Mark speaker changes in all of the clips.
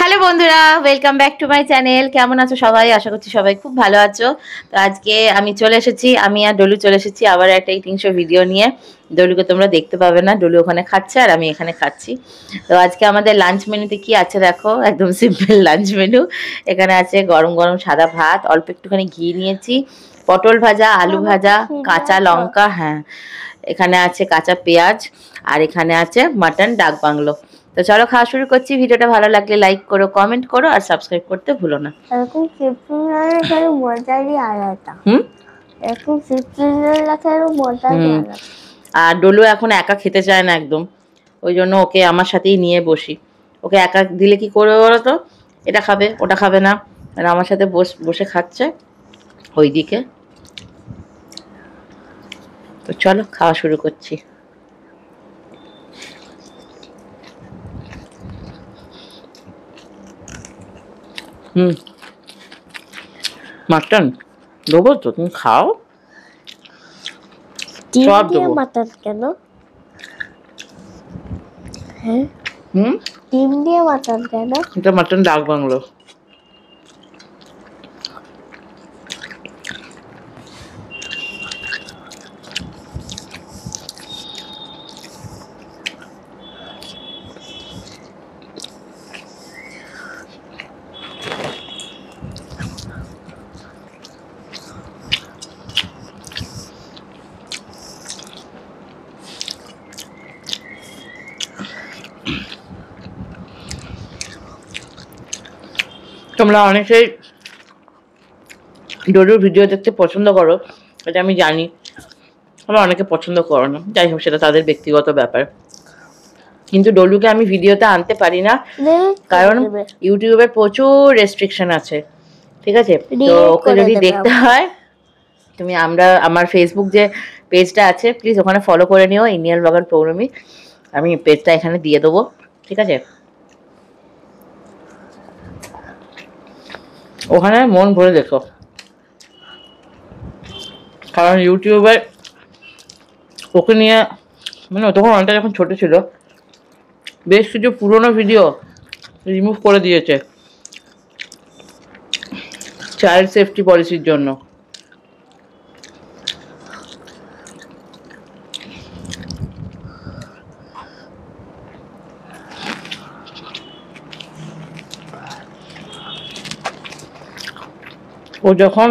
Speaker 1: Hello বন্ধুরা, welcome back to my channel. কেমন আছো সবাই? আশা করছি সবাই খুব ভালো আছো। তো আজকে আমি চলে এসেছি, আমি আর ডলু চলে এসেছি আবার একটা ইটিং শো ভিডিও নিয়ে। ডলুকে তোমরা দেখতে পাবে না, ডলু ওখানে খাচ্ছে আর আমি এখানে খাচ্ছি। তো আজকে আমাদের লাঞ্চ মেনুতে কি আছে দেখো, একদম সিম্পল লাঞ্চ মেনু। এখানে আছে গরম গরম সাদা ভাত, অল্প একটুখানি ঘি নিয়েছি, পটল ভাজা, আলু ভাজা, কাঁচা লঙ্কা, হ্যাঁ এখানে আছে কাঁচা পেঁয়াজ, আর এখানে আছে মাটন ডাক বাংলো। তো চলো খাওয়া শুরু করছি। ভিডিওটা ভালো লাগলে লাইক করো, কমেন্ট করো আর সাবস্ক্রাইব করতে ভুলো না।
Speaker 2: এরকম সিপ্রিনারের খেলে মজারই আলাদা। এরকম সিপ্রিনারের খেলে মজারই আলাদা।
Speaker 1: আর ডলু এখন একা খেতে চায় না একদম, ওই জন্য ওকে আমার সাথেই নিয়ে বসি। ওকে একা দিলে কি করবে বলো তো, এটা খাবে ওটা খাবে না, আর আমার সাথে বসে খাচ্ছে ওইদিকে। তো চলো খাওয়া শুরু করছি। মাটন দেবো তো, তুমি খাও।
Speaker 2: ডিম দিয়ে মাটন কেন? হ্যাঁ ডিম দিয়ে মাটন কেন?
Speaker 1: এটা মাটন ডাক বাংলো। তোমরা অনেকেই ডলুর ভিডিও দেখতে পছন্দ করো, এটা আমি জানি। তোমরা অনেকে পছন্দ করো না, যাই হোক সেটা তাদের ব্যক্তিগত ব্যাপার। কিন্তু ডলুকে আমি ভিডিওতে আনতে পারি না, কারণ ইউটিউবের প্রচুর রেস্ট্রিকশন আছে, ঠিক আছে? তো ওকে যদি দেখতে হয় তুমি আমার ফেসবুক যে পেজটা আছে প্লিজ ওখানে ফলো করে নিও, ইন্ডিয়ান ব্লগার পৌর্ণমী। আমি পেজটা এখানে দিয়ে দেবো, ঠিক আছে? ওখানে মন ভরে দেখো, কারণ ইউটিউবে ওকে নিয়ে মানে তখন অনেকটা যখন ছোট ছিল বেশ কিছু পুরোনো ভিডিও রিমুভ করে দিয়েছে চাইল্ড সেফটি পলিসির জন্য। ও যখন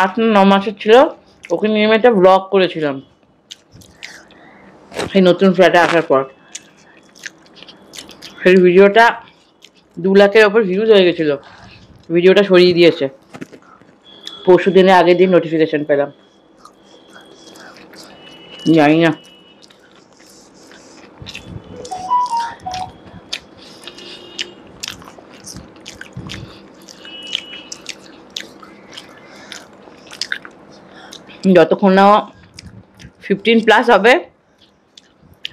Speaker 1: 8-9 মাসের ছিল ওকে নিয়ে আমি একটা ব্লগ করেছিলাম সেই নতুন ফ্ল্যাটে আসার পর। সেই ভিডিওটা 2 লাখের ওপর ভিউজ হয়ে গেছিলো। ভিডিওটা সরিয়ে দিয়েছে, পরশু দিনের আগের দিন নোটিফিকেশন পেলাম, জানি না। যতক্ষণ না 15+ হবে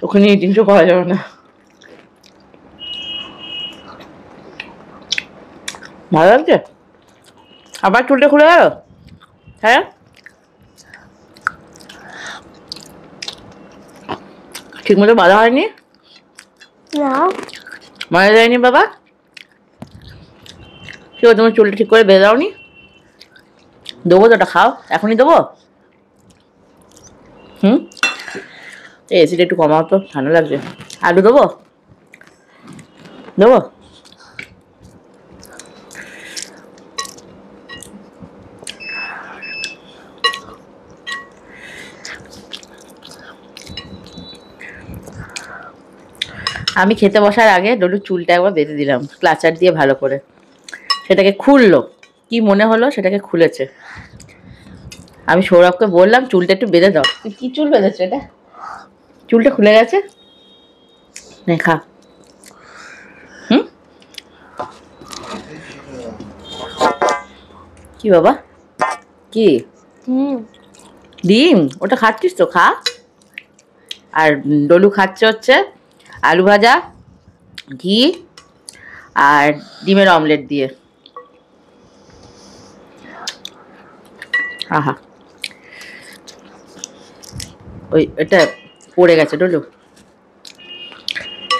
Speaker 1: ওখানে ইটিং শো করা যাবে না। ভালো লাগছে? আবার চুলটা খুলে গেল? হ্যাঁ ঠিক মতো বাঁধা হয়নি?
Speaker 2: না
Speaker 1: মারা যায়নি বাবা? কি তোমার চুলটা ঠিক করে বেঁধে দাওনি? দেবো তো, ওটা খাও, এখনই দেবো। এসিটা একটু কমাও তো, ঠান্ডা লাগছে। আলু দেবো? দেবো? আমি খেতে বসার আগে ডলুর চুলটা একবার বেঁধে দিলাম ক্লাচার দিয়ে ভালো করে, সেটাকে খুললো। কি মনে হলো সেটাকে খুলেছে। আমি সৌরভকে বললাম চুলটা একটু বেঁধে দাও। তুই কি চুল বেঁধেছো এটা? চুলটা খুলে গেছে। নে খা। কি বাবা? কি ডিম? ওটা খাচ্ছিস তো, খা। আর ডলু খাচ্ছে হচ্ছে আলু ভাজা, ঘি আর ডিমের অমলেট দিয়ে। আহা, ওই এটা পড়ে গেছে ডলু।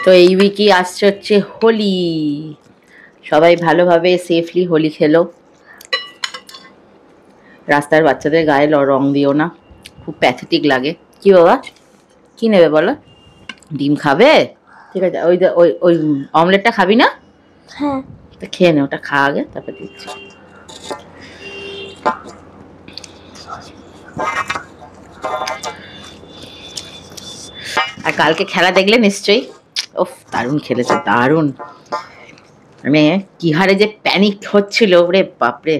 Speaker 1: তো তো এই উইকে আসছে হচ্ছে হোলি, সবাই ভালোভাবে সেফলি হোলি খেলো। রাস্তার বাচ্চাদের গায়ে রং দিও না, খুব প্যাথেটিক লাগে। কি বাবা, কি নেবে বলো? ডিম খাবে? ঠিক আছে, ওই ওই ওই অমলেটটা খাবি না?
Speaker 2: হ্যাঁ,
Speaker 1: তো খেয়ে নে, ওটা খা আগে, তারপর দিচ্ছি। আর কালকে খেলা দেখলে নিশ্চয়ই? ওফ, দারুণ খেলেছে, দারুণ। মানে কি হারে যে প্যানিক হচ্ছিল, ওরে বাপরে।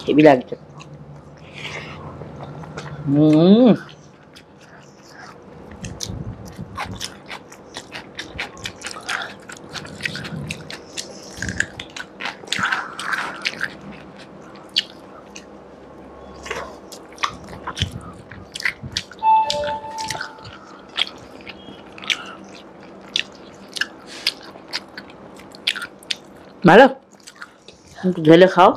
Speaker 1: হেভি লাগছে। ভালো, একটু ঢেলে খাও।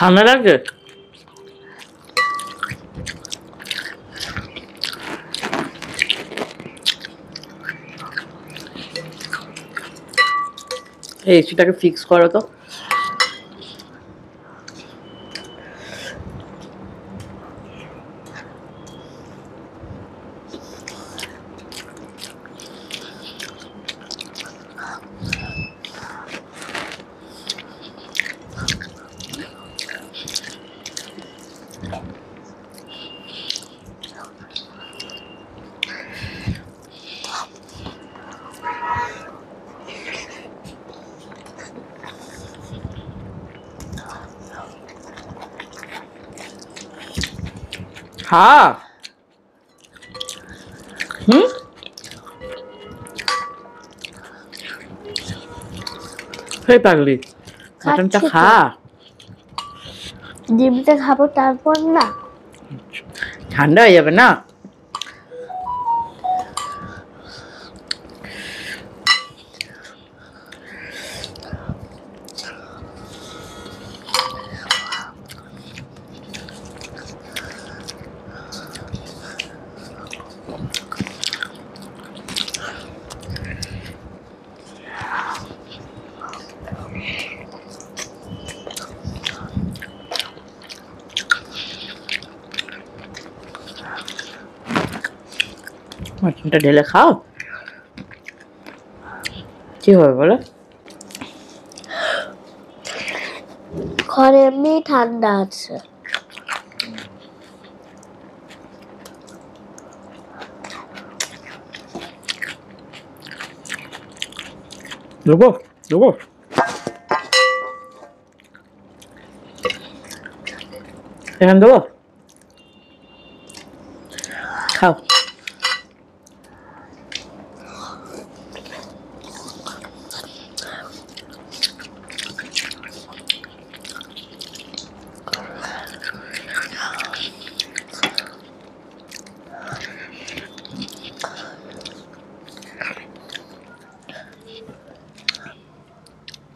Speaker 1: ঠান্ডা লাগছে? এই এসিটাকে ফিক্স করো তো। খা। সেই পাগলি, মাটনটা খা।
Speaker 2: ডিমটা খাবো তারপর না।
Speaker 1: ঠান্ডা হয়ে যাবে না? মাটনটা ঢেলে খাও, কি হবে বলো?
Speaker 2: ঘরে এমনি ঠান্ডা আছে।
Speaker 1: দেবো দেবো, এখন দেবো, খাও।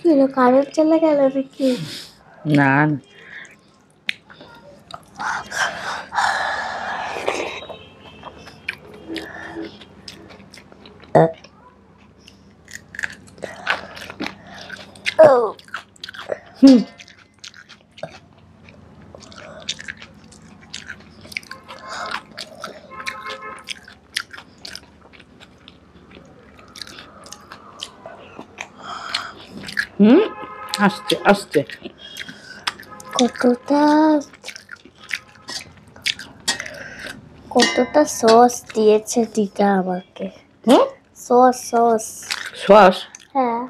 Speaker 2: কি হলো, কারেন্ট চলে গেল নাকি?
Speaker 1: না আসছে আসছে।
Speaker 2: কতটা কতটা সস দিয়েছে দিদা আমাকে।
Speaker 1: হুম,
Speaker 2: সস সস।
Speaker 1: সস।
Speaker 2: হ্যাঁ।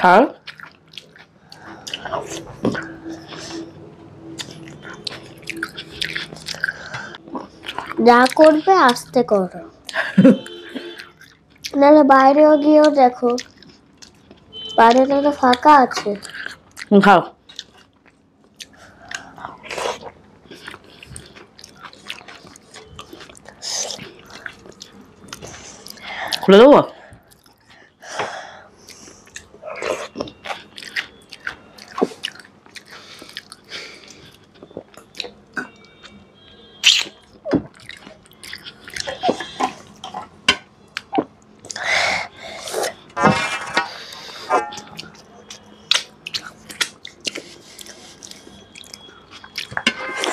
Speaker 1: খাও।
Speaker 2: যা করবে আস্তে করো, নাহলে বাইরেও গিয়েও দেখো, বাইরেটা তো ফাঁকা আছে।
Speaker 1: খাও। খুলে দেবো?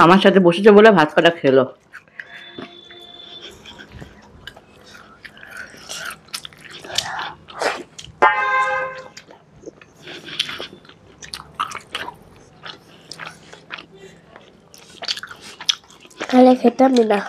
Speaker 1: আমার সাথে বসেছে বলে ভাত কটা খেলো।
Speaker 2: তাহলে খেতামই না।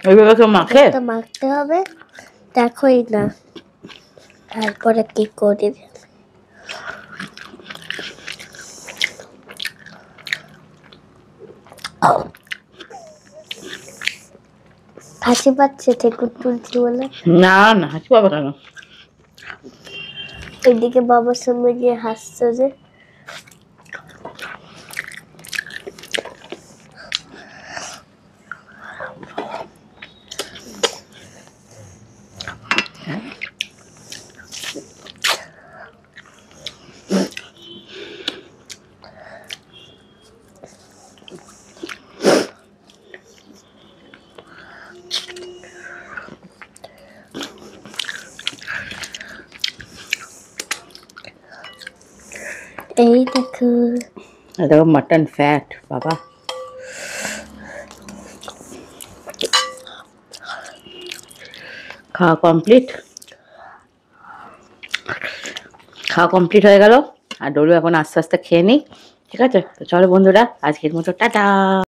Speaker 1: এইভাবে কেউ মাখে?
Speaker 2: তো মাখতে হবে, দেখোই না তারপরে কি করি। হাসি পাচ্ছে ঠেকুর তুলছি বলে?
Speaker 1: না না, হাসি পাবে কেন?
Speaker 2: এদিকে বাবার সামনে গিয়ে হাসছে যে। এই দেখো,
Speaker 1: দেখো মাটন ফ্যাট বাবা। খাওয়া কমপ্লিট, খাওয়া কমপ্লিট হয়ে গেল। আর ডলু এখন আস্তে আস্তে খেয়ে নিই, ঠিক আছে? তো চলো বন্ধুরা, আজকের মতো টাটা।